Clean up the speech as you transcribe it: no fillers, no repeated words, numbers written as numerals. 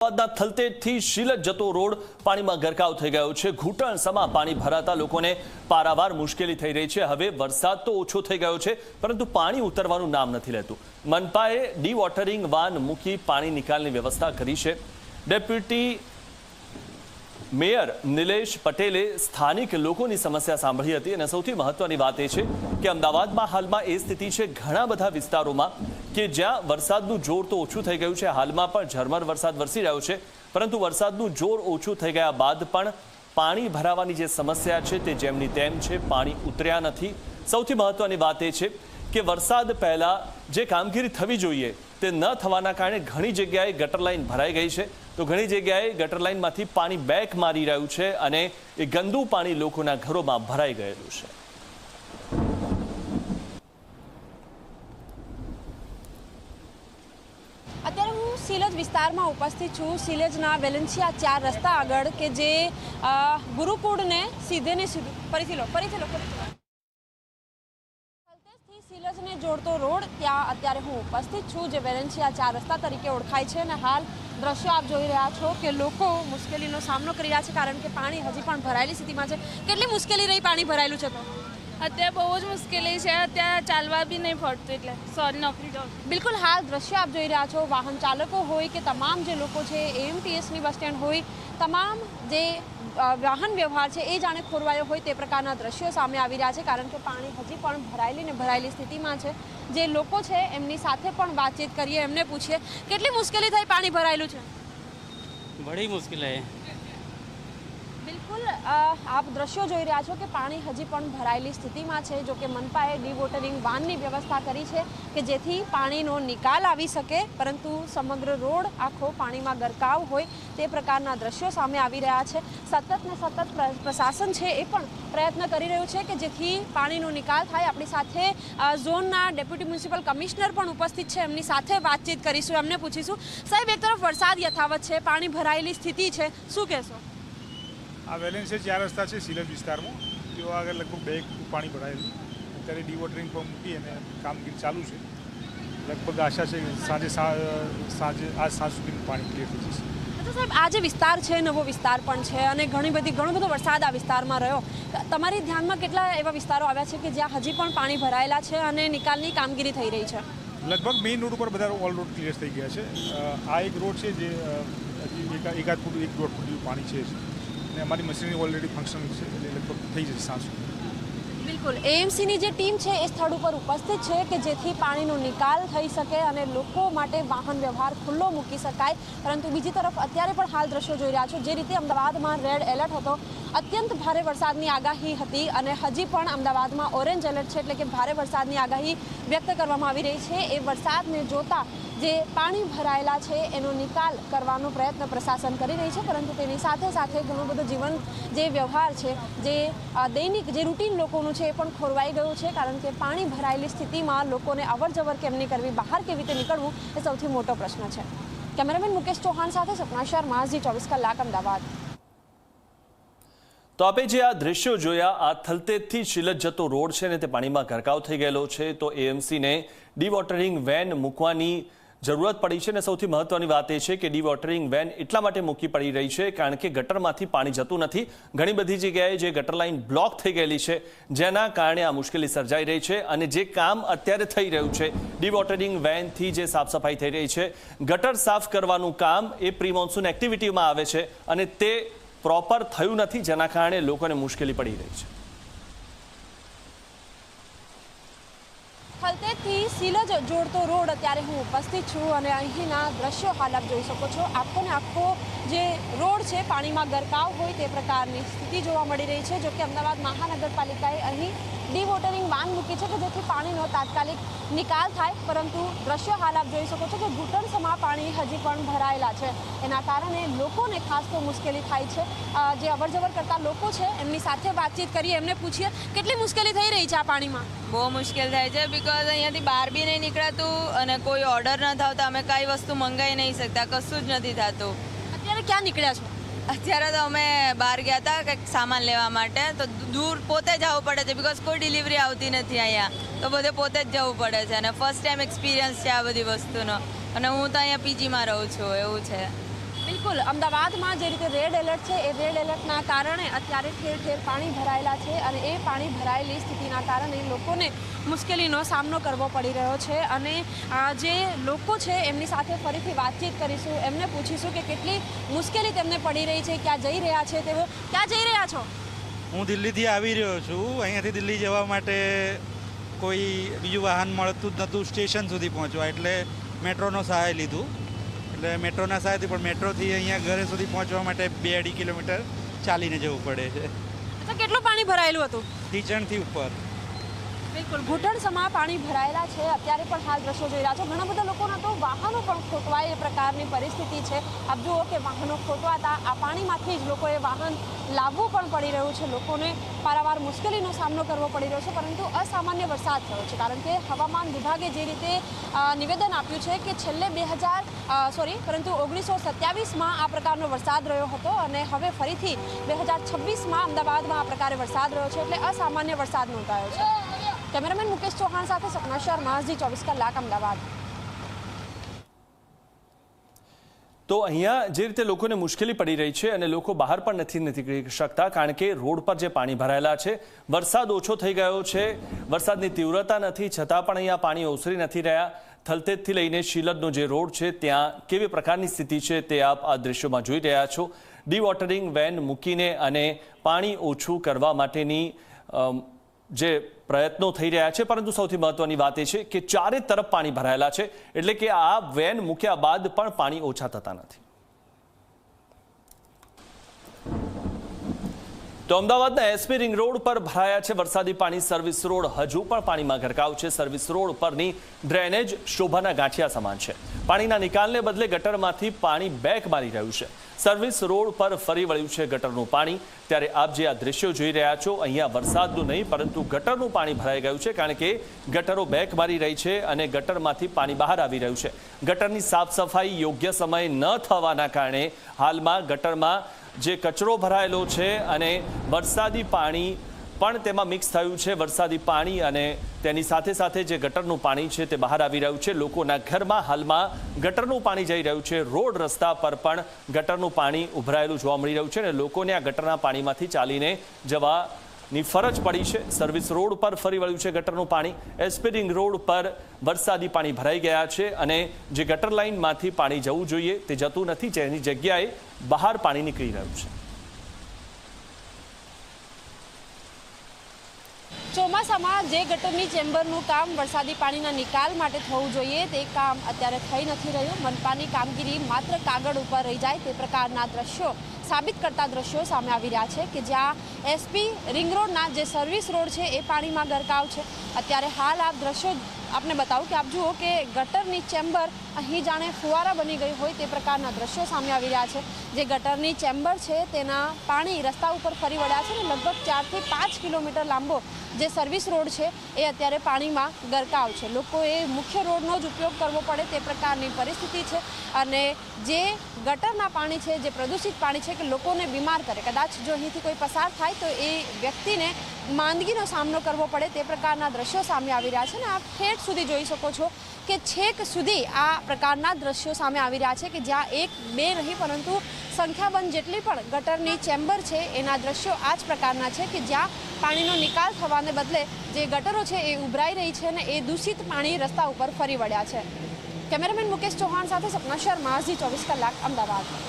અમદાવાદના થલતેજથી શિલજ જતો રોડ પાણીમાં ગરકાવ થઈ ગયો છે। ઘૂંટણસમા પાણી ભરાતા લોકોને પારાવાર મુશ્કેલી થઈ રહી છે। હવે વરસાદ તો ઓછો થઈ ગયો છે, પરંતુ પાણી ઉતરવાનું નામ નથી લેતું। મનપાએ ડીવોટરિંગ વાન મૂકી પાણી નિકાલની વ્યવસ્થા કરી છે। ડેપ્યુટી મેયર નિલેશ પટેલે સ્થાનિક લોકોની સમસ્યા સાંભળી હતી અને સૌથી મહત્વની વાત એ છે કે અમદાવાદમાં હાલમાં એ સ્થિતિ છે ઘણા બધા વિસ્તારોમાં કે જ્યાં વરસાદનું જોર તો ઓછું થઈ ગયું છે। હાલમાં પણ ઝરમર વરસાદ વરસી રહ્યો છે, પરંતુ વરસાદનું જોર ઓછું થઈ ગયા બાદ પણ પાણી ભરાવાની જે સમસ્યા છે તે જેમની તેમ છે, પાણી ઉતર્યા નથી। સૌથી મહત્વની વાત એ છે કે વરસાદ પહેલા જે કામગીરી થવી જોઈએ તે ન થવાના કારણે ઘણી જગ્યાએ ગટર લાઈન ભરાઈ ગઈ છે, તો ઘણી જગ્યાએ ગટર લાઈનમાંથી પાણી બેક મારી રહ્યું છે અને એ ગંદુ પાણી લોકોના ઘરોમાં ભરાઈ ગયેલું છે। અત્યારે હું સિલજ વિસ્તારમાં ઉપસ્થિત છું। સિલજના વેલેન્સિયા 4 રસ્તા આગળ કે જે ગુરુકુળને સીધેને સીધું ફરીથી લો થલતેજથી સિલજને જોડતો રોડ ત્યાં અત્યારે હું ઉપસ્થિત છું, જે વેલેન્સિયા 4 રસ્તા તરીકે ઓળખાય છે। અને હાલ દ્રશ્યો આપ જોઈ રહ્યા છો કે લોકો મુશ્કેલીનો સામનો કરી રહ્યા છે, કારણ કે પાણી હજી પણ ભરાયેલી સ્થિતિમાં છે। કેટલી મુશ્કેલી રહી પાણી ભરાયેલું છે? તો અત્યારે બહુ જ મુશ્કેલી છે, અત્યારે ચાલવા બી નહીં પડતું, એટલે સોરી નોકરી જાઉં। બિલકુલ હાલ દ્રશ્ય આપ જોઈ રહ્યા છો, વાહન ચાલકો હોય કે તમામ જે લોકો છે, એએમટીએસની બસ સ્ટેન્ડ હોય, તમામ જે વાહન વ્યવહાર છે એ જાણે ખોરવાયો હોય તે પ્રકારના દ્રશ્યો સામે આવી રહ્યા છે, કારણ કે પાણી હજી પણ ભરાયેલી સ્થિતિમાં છે। જે લોકો છે એમની સાથે પણ વાતચીત કરીએ, એમને પૂછીએ કેટલી મુશ્કેલી થઈ પાણી ભરાયેલું છે। બડી મુશ્કેલ है। બિલકુલ આપ દ્રશ્યો જોઈ રહ્યા છો કે પાણી હજી પણ ભરાયેલી સ્થિતિમાં છે। જો કે મનપાએ ડીવોટરિંગ વાનની વ્યવસ્થા કરી છે કે જેથી પાણીનો નિકાલ આવી શકે, પરંતુ સમગ્ર રોડ આખો પાણીમાં ગરકાવ હોય તે પ્રકારના દ્રશ્યો સામે આવી રહ્યા છે। સતત પ્રશાસન છે એ પણ પ્રયત્ન કરી રહ્યું છે કે જેથી પાણીનો નિકાલ થાય। આપણી સાથે ઝોનના ડેપ્યુટી મ્યુનિસિપલ કમિશનર પણ ઉપસ્થિત છે, એમની સાથે વાતચીત કરીશું, એમને પૂછીશું। સાહેબ, એક તરફ વરસાદ યથાવત છે, પાણી ભરાયેલી સ્થિતિ છે, શું કહેશો? આ વેલેન્સિયા 4 રસ્તા છે સિલજ વિસ્તારમાં, તેઓ આગળ લગભગ 2 ફૂટ પાણી ભરાયેલું। અત્યારે ડીવોટરિંગ પંપ મૂકી અને કામગીરી ચાલુ છે। લગભગ આશા છે કે આજ સાંજ સુધીનું પાણી ક્લિયર થઈ જશે। સાહેબ, આ જે વિસ્તાર છે નવો વિસ્તાર પણ છે અને ઘણો બધો વરસાદ આ વિસ્તારમાં રહ્યો, તમારી ધ્યાનમાં કેટલા એવા વિસ્તારો આવ્યા છે કે જ્યાં હજી પણ પાણી ભરાયેલા છે અને નિકાલની કામગીરી થઈ રહી છે? લગભગ મેઇન રોડ ઉપર બધા ઓલ રોડ ક્લિયર થઈ ગયા છે। આ એક રોડ છે જે હજી એકાદ ફૂટ 1-1.5 ફૂટ જેવું પાણી છે અને અમારી મશીનરી ઓલરેડી ફંક્શન છે, એટલે લગભગ થઈ જશે સાંજ સુધી। બિલકુલ એએમસીની જે ટીમ છે એ સ્થળ ઉપર ઉપસ્થિત છે કે જેથી પાણીનો નિકાલ થઈ શકે અને લોકો માટે વાહન વ્યવહાર ખુલ્લો મૂકી શકાય। પરંતુ બીજી તરફ અત્યારે પણ હાલ દ્રશ્યો જોઈ રહ્યા છો, જે રીતે અમદાવાદમાં રેડ એલર્ટ હતો, અત્યંત ભારે વરસાદની આગાહી હતી અને હજી પણ અમદાવાદમાં ઓરેન્જ એલર્ટ છે, એટલે કે ભારે વરસાદની આગાહી વ્યક્ત કરવામાં આવી રહી છે। એ વરસાદને જોતા જે પાણી ભરાયેલા છે એનો નિકાલ કરવાનો પ્રયત્ન પ્રશાસન કરી રહી છે, પરંતુ તેની સાથે સાથે ઘણું બધું જીવન જે વ્યવહાર છે, જે દૈનિક જે રૂટીન લોકોનું છે એ પણ ખોરવાઈ ગયું છે, કારણ કે પાણી ભરાયેલી સ્થિતિમાં લોકોને અવરજવર કેમ નહીં કરવી, બહાર કેવી રીતે નીકળવું, એ સૌથી મોટો પ્રશ્ન છે। કેમેરામેન મુકેશ ચૌહાણ સાથે સપના શર્મા, ઝી 24 કલાક, અમદાવાદ। તો આપણે જે આ દ્રશ્યો જોયા, આ થલતેજથી શિલજ જતો રોડ છે ને તે પાણીમાં ગરકાવ થઈ ગયેલો છે, તો એએમસીને ડીવોટરિંગ વેન મૂકવાની જરૂરત પડી છે। અને સૌથી મહત્વની વાત એ છે કે ડીવોટરિંગ વેન એટલા માટે મૂકી પડી રહી છે કારણ કે ગટરમાંથી પાણી જતું નથી। ઘણી બધી જગ્યાએ જે ગટર લાઈન બ્લોક થઈ ગયેલી છે, જેના કારણે આ મુશ્કેલી સર્જાઈ રહી છે। અને જે કામ અત્યારે થઈ રહ્યું છે, ડીવોટરિંગ વેનથી જે સાફ સફાઈ થઈ રહી છે, ગટર સાફ કરવાનું કામ એ પ્રી મોન્સૂન એક્ટિવિટીમાં આવે છે અને તે પ્રોપર થયું નથી, જેના કારણે લોકોને મુશ્કેલી પડી રહી છે। થલતેજથી સિલજ જોડતો રોડ અત્યારે હું ઉપસ્થિત છું અને અહીંના દ્રશ્યો હાલ આપ જોઈ શકો છો। આખો ને આખો જે રોડ છે પાણીમાં ગરકાવ હોય તે પ્રકારની સ્થિતિ જોવા મળી રહી છે। જો કે અમદાવાદ મહાનગરપાલિકાએ અહીં ડીવોટરિંગ વાન મૂકી છે કે જેથી પાણીનો તાત્કાલિક નિકાલ થાય, પરંતુ દ્રશ્યો હાલ આપ જોઈ શકો છો કે ઘૂંટણસમા પાણી હજી પણ ભરાયેલા છે। એના કારણે લોકોને ખાસ તો મુશ્કેલી થાય છે। જે અવરજવર કરતા લોકો છે એમની સાથે વાતચીત કરીએ, એમને પૂછીએ કેટલી મુશ્કેલી થઈ રહી છે આ પાણીમાં? બહુ મુશ્કેલ થાય છે, બિકોઝ અહીંયાથી બહાર બી નહીં નીકળાતું અને કોઈ ઓર્ડર ન થતા, અમે કઈ વસ્તુ મંગાવી નહીં શકતા, કશું જ નથી થતું। અત્યારે ક્યાં નીકળ્યા છો? અત્યારે તો અમે બહાર ગયા હતા કંઈક સામાન લેવા માટે, તો દૂર પોતે જવું પડે છે, બિકોઝ કોઈ ડિલિવરી આવતી નથી અહીંયા, તો બધે પોતે જ જવું પડે છે અને ફર્સ્ટ ટાઈમ એક્સપિરિયન્સ છે આ બધી વસ્તુનો। અને હું તો અહીંયા પીજીમાં રહું છું, એવું છે। બિલકુલ, અમદાવાદમાં જે રીતે રેડ એલર્ટ છે એ રેડ એલર્ટના કારણે અત્યારે ઠેર ઠેર પાણી ભરાયેલા છે અને એ પાણી ભરાયેલી સ્થિતિના કારણે લોકોને મુશ્કેલીનો સામનો કરવો પડી રહ્યો છે. અને જે લોકો છે એમની સાથે ફરીથી વાતચીત કરીશું, એમને પૂછીશું કે કેટલી મુશ્કેલી તેમને પડી રહી છે, ક્યાં જઈ રહ્યા છે તેઓ. ક્યાં જઈ રહ્યા છો? હું દિલ્હીથી આવી રહ્યો છું. અહીંયાથી દિલ્હી જવા માટે કોઈ બીજું વાહન મળતું જ નહોતું સ્ટેશન સુધી પહોંચવા, એટલે મેટ્રોનો સહાય લીધું. એટલે મેટ્રોના સહાયથી, પણ મેટ્રોથી અહીંયા ઘરે સુધી પહોંચવા માટે 2-2.5 કિલોમીટર ચાલીને જવું પડે છે. તો કેટલું પાણી ભરાયેલું હતું? ઢીચણથી ઉપર. બિલકુલ, ઘૂંટણસમાં પાણી ભરાયેલા છે. અત્યારે પણ હાલ દ્રશ્યો જોઈ રહ્યા છો. ઘણા બધા લોકોના તો વાહનો પણ ખોટવાય એ પ્રકારની પરિસ્થિતિ છે. આપ જુઓ કે વાહનો ખોટવાતા આ પાણીમાંથી જ લોકોએ વાહન લાવવું પણ પડી રહ્યું છે. લોકોને પારાવાર મુશ્કેલીનો સામનો કરવો પડી રહ્યો છે. પરંતુ અસામાન્ય વરસાદ થયો છે, કારણ કે હવામાન વિભાગે જે રીતે નિવેદન આપ્યું છે કે છેલ્લે 1927માં આ પ્રકારનો વરસાદ રહ્યો હતો અને હવે ફરીથી 2026માં અમદાવાદમાં આ પ્રકારે વરસાદ રહ્યો છે. એટલે અસામાન્ય વરસાદ નોંધાયો છે. કેમેરામેન મુકેશ ચૌહાણ સાથે સપના શર્મા, ઝી 24 કલાક, અમદાવાદ. તો અહીંયા જે રીતે લોકોને મુશ્કેલી પડી રહી છે અને લોકો બહાર પણ નથી નીકળી શકતા, કારણ કે રોડ પર જે પાણી ભરાયેલા છે, વરસાદ ઓછો થઈ ગયો છે, વરસાદની તીવ્રતા નથી છતાં પણ અહીંયા પાણી ઓસરી નથી રહ્યા. થલતેજથી લઈને શિલદનો જે રોડ છે ત્યાં કેવી પ્રકારની સ્થિતિ છે તે આપ આ દ્રશ્યોમાં જોઈ રહ્યા છો. ડીવોટરિંગ વેન મૂકીને અને પાણી ઓછું કરવા માટેની જે પ્રયત્નો થઈ રહ્યા છે, પરંતુ સૌથી મહત્વની વાત એ છે કે ચારે તરફ પાણી ભરાયેલા છે, એટલે કે આ વેન મૂક્યા બાદ પણ પાણી ઓછા થતા નથી. તો અમદાવાદના એસપી રિંગ રોડ પર ભરાયા છે વરસાદી પાણી. સર્વિસ રોડ હજુ પણ પાણીમાં ગરકાવ છે. સર્વિસ રોડ પરની ડ્રેનેજ શોભાના ગાંઠિયા સમાન છે. પાણીના નિકાલને બદલે ગટરમાંથી પાણી બેક મારી રહ્યું છે. સર્વિસ રોડ પર ફરી વળ્યું છે ગટરનું પાણી. ત્યારે આપ જે આ દ્રશ્યો જોઈ રહ્યા છો, અહીંયા વરસાદનું નહીં પરંતુ ગટરનું પાણી ભરાઈ ગયું છે, કારણ કે ગટરો બેક મારી રહી છે અને ગટરમાંથી પાણી બહાર આવી રહ્યું છે. ગટરની સાફ સફાઈ યોગ્ય સમયે ન થવાના કારણે હાલમાં ગટરમાં જે કચરો ભરાયેલો છે અને વરસાદી પાણી પણ તેમાં મિક્સ થયું છે. વરસાદી પાણી અને તેની સાથે સાથે જે ગટરનું પાણી છે તે બહાર આવી રહ્યું છે. લોકોના ઘરમાં હાલમાં ગટરનું પાણી જઈ રહ્યું છે. રોડ રસ્તા પર પણ ગટરનું પાણી ઉભરાયેલું જોવા મળી રહ્યું છે અને લોકોને આ ગટરના પાણીમાંથી ચાલીને જવાની ફરજ પડી છે. સર્વિસ રોડ પર ફરી વળ્યું છે ગટરનું પાણી. એસપી રિંગ રોડ પર વરસાદી પાણી ભરાઈ ગયા છે અને જે ગટર લાઇનમાંથી પાણી જવું જોઈએ તે જતું નથી, જેની જગ્યાએ બહાર પાણી નીકળી રહ્યું છે. ચોમાસામાં જે ગટરની ચેમ્બરનું કામ વરસાદી પાણીના નિકાલ માટે થવું જોઈએ તે કામ અત્યારે થઈ નથી રહ્યું. મનપાની કામગીરી માત્ર કાગળ ઉપર રહી જાય તે પ્રકારના દ્રશ્યો સાબિત કરતા દ્રશ્યો સામે આવી રહ્યા છે કે જ્યાં એસપી રિંગ રોડના જે સર્વિસ રોડ છે એ પાણીમાં ગરકાવ છે. અત્યારે હાલ આપ દ્રશ્યો આપને બતાવું કે આપ જુઓ કે ગટરની ચેમ્બર અહીં જાણે ફુવારા બની ગઈ હોય તે પ્રકારના દ્રશ્યો સામે આવી રહ્યા છે. જે ગટરની ચેમ્બર છે તેના પાણી રસ્તા ઉપર ફરી વળ્યા છે અને લગભગ 4 થી 5 કિલોમીટર લાંબો જે સર્વિસ રોડ છે એ અત્યારે પાણીમાં ગરકાવ છે. લોકોએ મુખ્ય રોડનો જ ઉપયોગ કરવો પડે તે પ્રકારની પરિસ્થિતિ છે અને જે ગટરના પાણી છે, જે પ્રદૂષિત પાણી છે કે લોકોને બીમાર કરે, કદાચ જો અહીંથી કોઈ પસાર થાય તો એ વ્યક્તિને માંદગીનો સામનો કરવો પડે તે પ્રકારના દ્રશ્યો સામે આવી રહ્યા છે. અને આપ ઠેઠ સુધી જોઈ શકો છો કે છેક સુધી આ પ્રકારના દ્રશ્યો સામે આવી રહ્યા છે કે જ્યાં 1-2 નહીં પરંતુ સંખ્યાબંધ જેટલી પણ ગટરની ચેમ્બર છે એના દ્રશ્યો આ જ પ્રકારના છે કે જ્યાં પાણીનો નિકાલ થવાને બદલે જે ગટરો છે એ ઉભરાઈ રહી છે અને એ દૂષિત પાણી રસ્તા ઉપર ફરી વળ્યા છે. કેમેરામેન મુકેશ ચૌહાણ સાથે સપના શર્મા, ઝી 24 કલાક, અમદાવાદ.